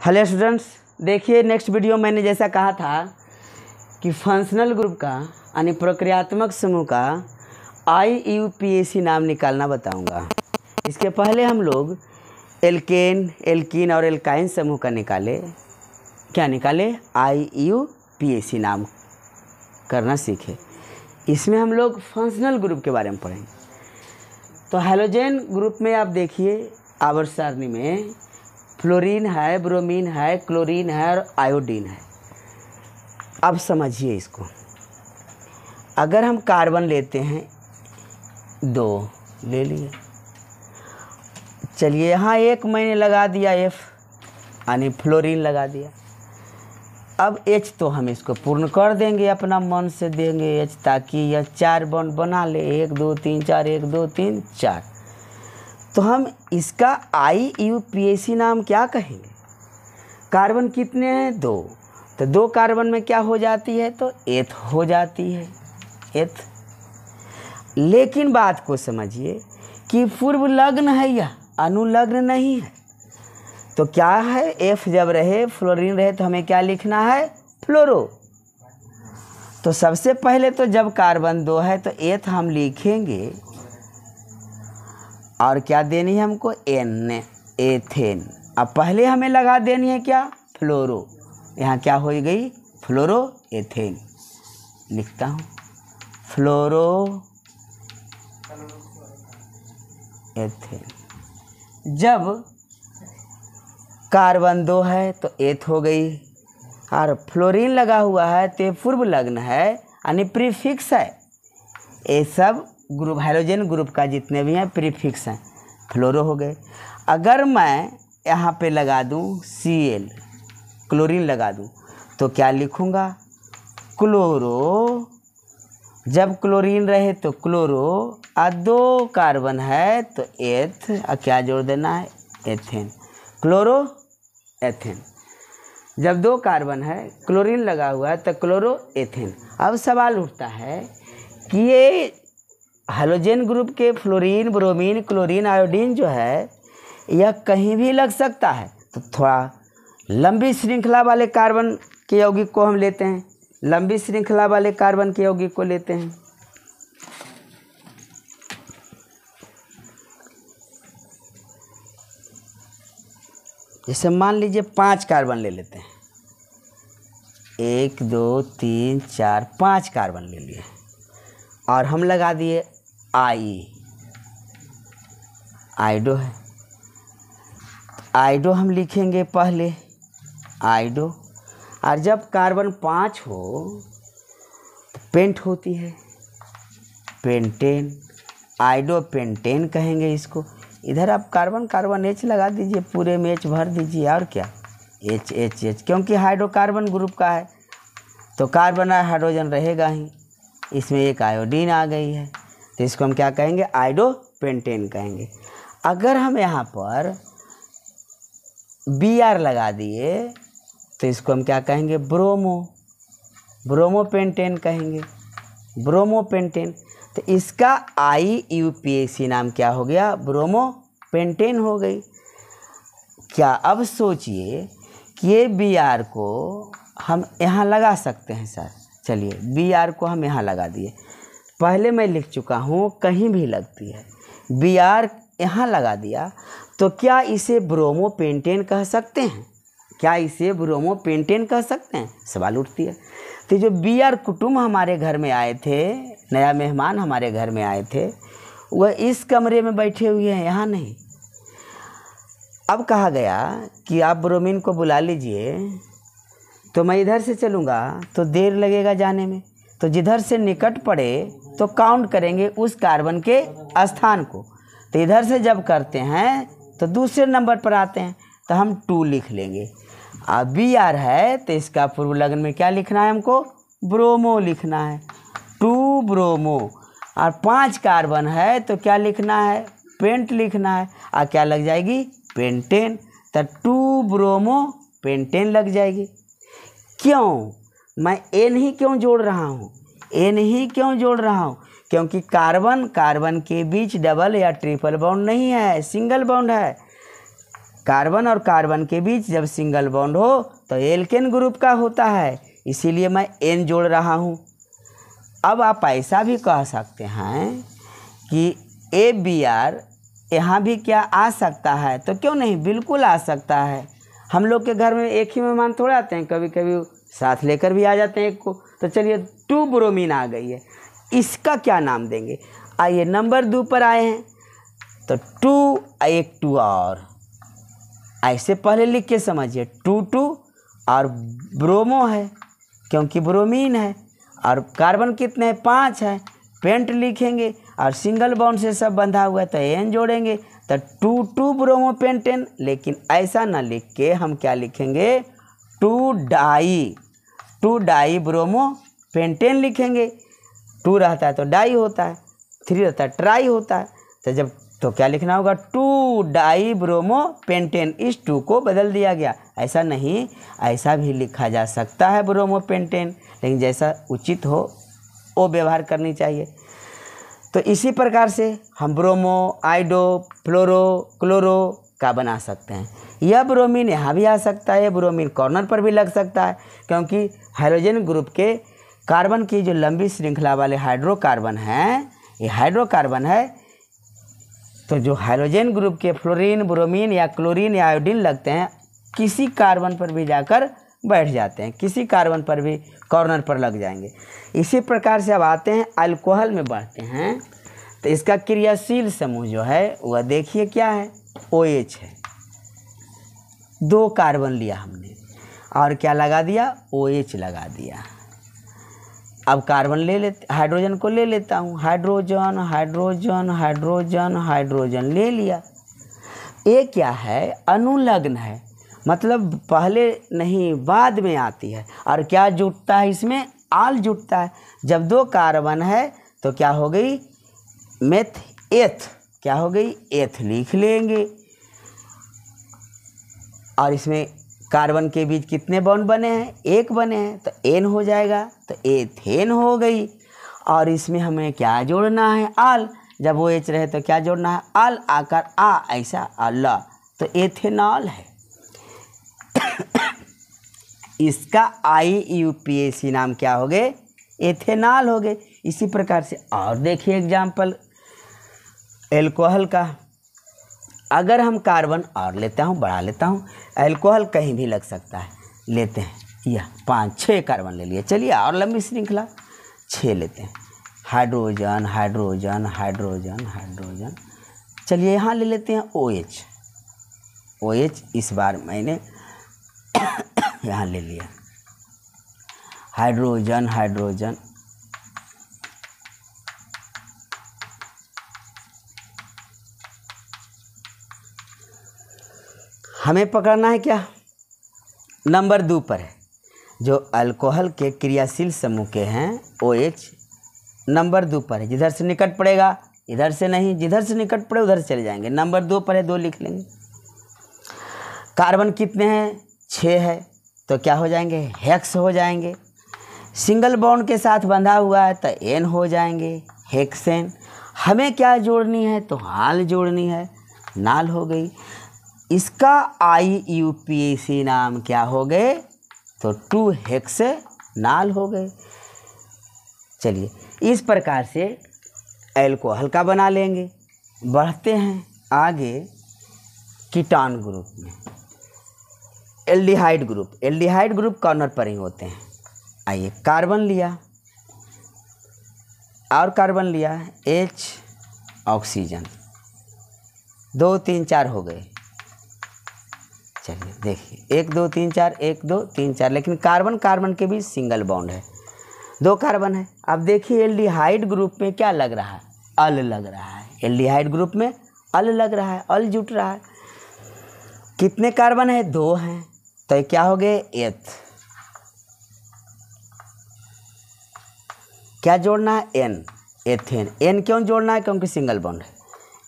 Hello students, देखिए next video मैंने जैसा कहा था कि फंक्शनल ग्रुप का यानी प्रक्रियात्मक समूह का IUPAC नाम निकालना बताऊंगा। इसके पहले हम लोग एल्केन, एल्कीन और एल्काइन समूह का निकाले IUPAC नाम करना सीखे। इसमें हम लोग फंक्शनल ग्रुप के बारे में पढ़ेंगे। तो हैलोजन ग्रुप में आप देखिए आवर्त सारणी में फ्लोरीन है, ब्रोमीन है, क्लोरीन है और आयोडीन है। अब समझिए इसको, अगर हम कार्बन लेते हैं 2 ले लिए, चलिए यहाँ एक मैंने लगा दिया F यानी फ्लोरीन लगा दिया। अब H तो हम इसको पूर्ण कर देंगे, अपना मन से देंगे H ताकि यह 4 बॉन्ड बना ले, 1 2 3 4, 1 2 3 4। तो हम इसका IUPAC नाम क्या कहेंगे? कार्बन कितने हैं? 2। तो 2 कार्बन में क्या हो जाती है? तो एथ हो जाती है, एथ। लेकिन बात को समझिए कि पूर्व लग्न है, यह अनुलग्न नहीं है। तो क्या है? F जब रहे, फ्लोरीन रहे, तो हमें क्या लिखना है? फ्लोरो। तो सबसे पहले तो जब कार्बन 2 है तो एथ हम लिखेंगे और क्या देनी है हमको? N, ethane. अब पहले हमें लगा देनी है क्या? फ्लोरो। यहाँ क्या हो गई? फ्लोरो एथेन। लिखता हूँ फ्लोरो एथेन। जब कार्बन 2 है तो एथ हो गई और फ्लोरीन लगा हुआ है तो पूर्व लग्न है यानी प्रीफिक्स है। ये सब ग्रुप हैलोजन ग्रुप का जितने भी हैं प्रीफिक्स हैं, फ्लोरो हो गए। अगर मैं यहाँ पे लगा दूँ Cl, क्लोरीन लगा दूँ, तो क्या लिखूँगा? क्लोरो। जब क्लोरीन रहे तो क्लोरो और 2 कार्बन है तो एथ, और क्या जोड़ देना है? एथेन। Chloro ethane. जब 2 कार्बन है, क्लोरीन लगा हुआ है तो क्लोरो एथेन। अब सवाल उठता है कि ये हैलोजन ग्रुप के फ्लोरीन, ब्रोमीन, क्लोरीन, आयोडीन जो है यह कहीं भी लग सकता है। तो थोड़ा लंबी श्रृंखला वाले कार्बन के यौगिक को हम लेते हैं, लंबी श्रृंखला वाले कार्बन के यौगिक को लेते हैं। जैसे मान लीजिए 5 कार्बन ले लेते हैं, 1 2 3 4 5 कार्बन ले लिए और हम लगा दिए आइडो है। आइडो हम लिखेंगे पहले आइडो, और जब कार्बन 5 हो तो पेंट होती है पेंटेन, आइडो पेंटेन कहेंगे इसको। इधर आप कार्बन कार्बन H लगा दीजिए, पूरे में H भर दीजिए और क्या H H H, क्योंकि हाइड्रोकार्बन ग्रुप का है तो कार्बन और हाइड्रोजन रहेगा ही। इसमें एक आयोडीन आ गई है तो इसको हम क्या कहेंगे? आइडो पेंटेन कहेंगे। अगर हम यहाँ पर Br लगा दिए तो इसको हम क्या कहेंगे? ब्रोमो, ब्रोमो पेंटेन कहेंगे, ब्रोमो पेंटेन। तो इसका IUPAC नाम क्या हो गया? ब्रोमो पेंटेन हो गई। क्या अब सोचिए कि ये Br को हम यहाँ लगा सकते हैं सर? चलिए Br को हम यहाँ लगा दिए, पहले मैं लिख चुका हूँ कहीं भी लगती है। Br यहाँ लगा दिया तो क्या इसे ब्रोमो पेंटेन कह सकते हैं? क्या इसे ब्रोमो पेंटेन कह सकते हैं? सवाल उठती है। तो जो Br कुटुंब हमारे घर में आए थे, नया मेहमान हमारे घर में आए थे, वह इस कमरे में बैठे हुए हैं, यहाँ नहीं। अब कहा गया कि आप ब्रोमीन को बुला लीजिए, तो मैं इधर से चलूँगा तो देर लगेगा जाने में, तो जिधर से निकट पड़े तो काउंट करेंगे उस कार्बन के स्थान को। तो इधर से जब करते हैं तो दूसरे नंबर पर आते हैं तो हम 2 लिख लेंगे। अब Br है तो इसका पूर्व लग्न में क्या लिखना है हमको? ब्रोमो लिखना है, 2 ब्रोमो। और 5 कार्बन है तो क्या लिखना है? पेंट लिखना है। और क्या लग जाएगी? पेंटेन। तो 2 ब्रोमो पेंटेन लग जाएगी। क्यों? मैं N ही क्यों जोड़ रहा हूँ? N ही क्यों जोड़ रहा हूँ? क्योंकि कार्बन कार्बन के बीच डबल या ट्रिपल बॉन्ड नहीं है, सिंगल बॉन्ड है। कार्बन और कार्बन के बीच जब सिंगल बॉन्ड हो तो एल्केन ग्रुप का होता है, इसीलिए मैं N जोड़ रहा हूँ। अब आप ऐसा भी कह सकते हैं कि ABr यहाँ भी क्या आ सकता है, तो क्यों नहीं, बिल्कुल आ सकता है। हम लोग के घर में एक ही मेहमान थोड़ा आते हैं, कभी कभी साथ लेकर भी आ जाते हैं एक को। तो चलिए 2 ब्रोमीन आ गई है, इसका क्या नाम देंगे। आइए नंबर 2 पर आए हैं, तो 2 एक 2 और ऐसे पहले लिख के समझिए, 2 और ब्रोमो है क्योंकि ब्रोमीन है, और कार्बन कितने हैं, 5 है, पेंट लिखेंगे और सिंगल बॉन्ड से सब बंधा हुआ है तो N जोड़ेंगे, तो 2 ब्रोमो पेंटेन। लेकिन ऐसा ना लिख के हम क्या लिखेंगे, 2 डाई ब्रोमो पेंटेन लिखेंगे। 2 रहता है तो डाई होता है, 3 रहता है ट्राई होता है, तो क्या लिखना होगा, 2 डाई ब्रोमो पेंटेन। इस 2 को बदल दिया गया, ऐसा नहीं, ऐसा भी लिखा जा सकता है ब्रोमो पेंटेन, लेकिन जैसा उचित हो वो व्यवहार करनी चाहिए। तो इसी प्रकार से हम ब्रोमो, आइडो, फ्लोरो, क्लोरो का बना सकते हैं। यह ब्रोमीन यहाँ भी आ सकता है, ब्रोमीन कॉर्नर पर भी लग सकता है, क्योंकि हाइड्रोजन ग्रुप के कार्बन की जो लंबी श्रृंखला वाले हाइड्रोकार्बन हैं, ये हाइड्रोकार्बन है, तो जो हाइड्रोजन ग्रुप के फ्लोरीन, ब्रोमीन या क्लोरीन या आयोडीन लगते हैं, किसी कार्बन पर भी जाकर बैठ जाते हैं, किसी कार्बन पर भी कॉर्नर पर लग जाएंगे। इसी प्रकार से अब आते हैं अल्कोहल में बढ़ते हैं, तो इसका क्रियाशील समूह जो है वह देखिए क्या है, OH है। 2 कार्बन लिया हमने और क्या लगा दिया, OH लगा दिया। अब कार्बन ले लेते, हाइड्रोजन को ले लेता हूँ, हाइड्रोजन हाइड्रोजन हाइड्रोजन हाइड्रोजन ले लिया। ये क्या है, अनुलग्न है, मतलब पहले नहीं बाद में आती है। और क्या जुटता है इसमें, आल जुटता है। जब 2 कार्बन है तो क्या हो गई, मेथ एथ, क्या हो गई, एथ लिख लेंगे। और इसमें कार्बन के बीच कितने बॉन्ड बने हैं, 1 बने हैं, तो N हो जाएगा, तो एथेन हो गई। और इसमें हमें क्या जोड़ना है, आल। जब वो H रहे तो क्या जोड़ना है, आल आकर आ, ऐसा अल्लाह, तो एथेनॉल है। इसका IUPAC नाम क्या हो गए, एथेनॉल हो गए। इसी प्रकार से और देखिए एग्जाम्पल एल्कोहल का। अगर हम कार्बन और लेता हूँ, बढ़ा लेता हूँ, एल्कोहल कहीं भी लग सकता है, लेते हैं यह 5-6 कार्बन ले लिए। चलिए और लंबी श्रृंखला 6 लेते हैं, हाइड्रोजन हाइड्रोजन हाइड्रोजन हाइड्रोजन। चलिए यहाँ ले लेते हैं OH, इस बार मैंने यहाँ ले लिया, हाइड्रोजन हाइड्रोजन, हमें पकड़ना है क्या, नंबर 2 पर है, जो अल्कोहल के क्रियाशील समूह के हैं OH, नंबर 2 पर है। जिधर से निकट पड़ेगा, इधर से नहीं, जिधर से निकट पड़े उधर से चले जाएंगे। नंबर 2 पर है, 2 लिख लेंगे। कार्बन कितने हैं, 6 है, तो क्या हो जाएंगे, हेक्स हो जाएंगे। सिंगल बॉन्ड के साथ बंधा हुआ है तो N हो जाएंगे, हेक्सेन। हमें क्या जोड़नी है, तो हाल जोड़नी है, नाल हो गई। इसका IUPAC नाम क्या हो गए, तो 2 हेक्सेनाल हो गए। चलिए इस प्रकार से एल्कोहल का बना लेंगे। बढ़ते हैं आगे कीटान ग्रुप में, aldehyde group. Aldehyde group corner पर ही होते हैं। आइए कार्बन लिया और कार्बन लिया, H ऑक्सीजन, 2 3 4 हो गए। चलिए देखिए 1 2 3 4, 1 2 3 4, लेकिन कार्बन कार्बन के बीच सिंगल बॉन्ड है, 2 कार्बन है। अब देखिए एल्डिहाइड ग्रुप में क्या लग रहा है, अल लग रहा है। एल्डिहाइड ग्रुप में अल लग रहा है, अल जुट रहा है। कितने कार्बन है, 2 हैं, तो क्या हो गए, एथ। क्या जोड़ना है, N, एथेन। N क्यों जोड़ना है, क्योंकि सिंगल बॉन्ड है,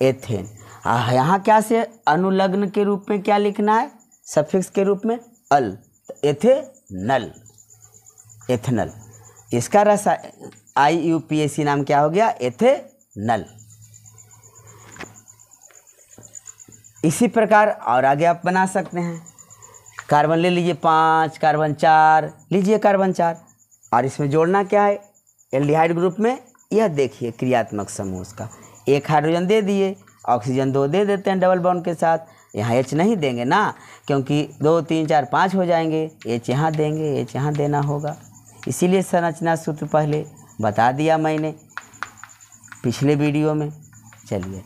एथेन। यहाँ क्या से अनुलग्न के रूप में क्या लिखना है, सफिक्स के रूप में अल, तो एथेनल, एथेनल। इसका रस IUPAC नाम क्या हो गया, एथेनल। इसी प्रकार और आगे आप बना सकते हैं। कार्बन ले लीजिए 5, कार्बन 4, लीजिए कार्बन 4, और इसमें जोड़ना क्या है एल्डिहाइड ग्रुप में, यह देखिए क्रियात्मक समूह उसका, एक हाइड्रोजन दे दिए, ऑक्सीजन 2 दे देते हैं डबल बॉन्ड के साथ। यहाँ H नहीं देंगे ना, क्योंकि 2, 3, 4, 5 हो जाएंगे, H यहाँ देंगे, H यहाँ देना होगा। इसीलिए संरचना सूत्र पहले बता दिया मैंने पिछले वीडियो में। चलिए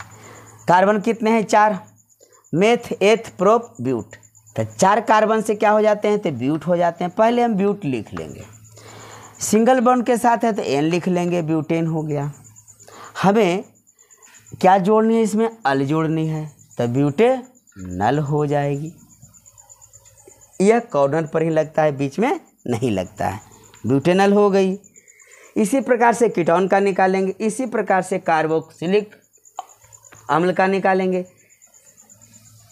कार्बन कितने हैं 4, मेथ एथ प्रोप ब्यूट, तो 4 कार्बन से क्या हो जाते हैं तो ब्यूट हो जाते हैं। पहले हम ब्यूट लिख लेंगे, सिंगल बॉन्ड के साथ है तो N लिख लेंगे, ब्यूटेन हो गया। हमें क्या जोड़नी है इसमें, अल जोड़नी है, तो ब्यूटे नल हो जाएगी। यह कॉर्नर पर ही लगता है, बीच में नहीं लगता है, ब्यूटेनल हो गई। इसी प्रकार से कीटोन का निकालेंगे, इसी प्रकार से कार्बोक्सिलिक अम्ल का निकालेंगे।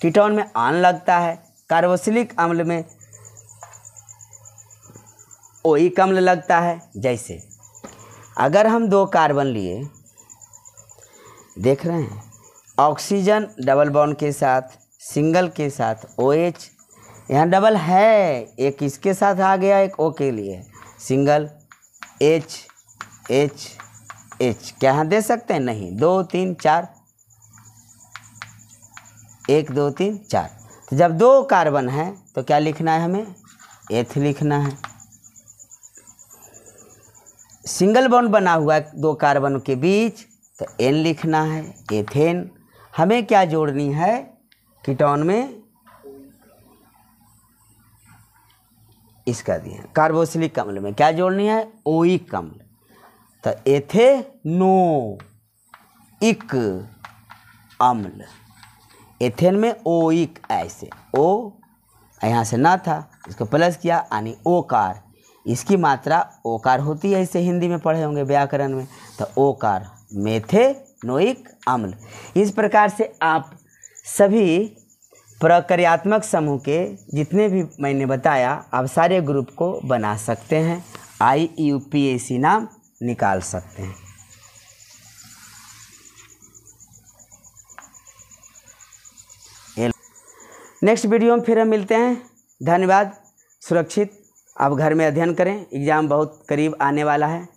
कीटोन में आन लगता है, कार्बोक्सिलिक अम्ल में ओइक अम्ल लगता है। जैसे अगर हम 2 कार्बन लिए, देख रहे हैं, ऑक्सीजन डबल बॉन्ड के साथ, सिंगल के साथ OH, यहाँ डबल है, एक इसके साथ आ गया, एक O के लिए सिंगल, H H H, क्या यहाँ दे सकते हैं, नहीं, 2, 3, 4, 1, 2, 3, 4। तो जब 2 कार्बन है तो क्या लिखना है हमें, एथ लिखना है। सिंगल बॉन्ड बना हुआ है 2 कार्बन के बीच, तो N लिखना है, एथेन। हमें क्या जोड़नी है कीटोन में, इसका दिया कार्बोक्सिलिक अम्ल में क्या जोड़नी है, ओइक अम्ल, तो एथेनोइक अम्ल, एथेन में ओइक, ऐसे ओ यहाँ से ना था, इसको प्लस किया यानी ओकार, इसकी मात्रा ओकार होती है, इसे हिंदी में पढ़े होंगे व्याकरण में, तो ओकार, मेथेनोइक अम्ल। इस प्रकार से आप सभी प्रक्रियात्मक समूह के जितने भी मैंने बताया, आप सारे ग्रुप को बना सकते हैं, IUPAC नाम निकाल सकते हैं। नेक्स्ट वीडियो में फिर हम मिलते हैं। धन्यवाद। सुरक्षित आप घर में अध्ययन करें, एग्ज़ाम बहुत करीब आने वाला है।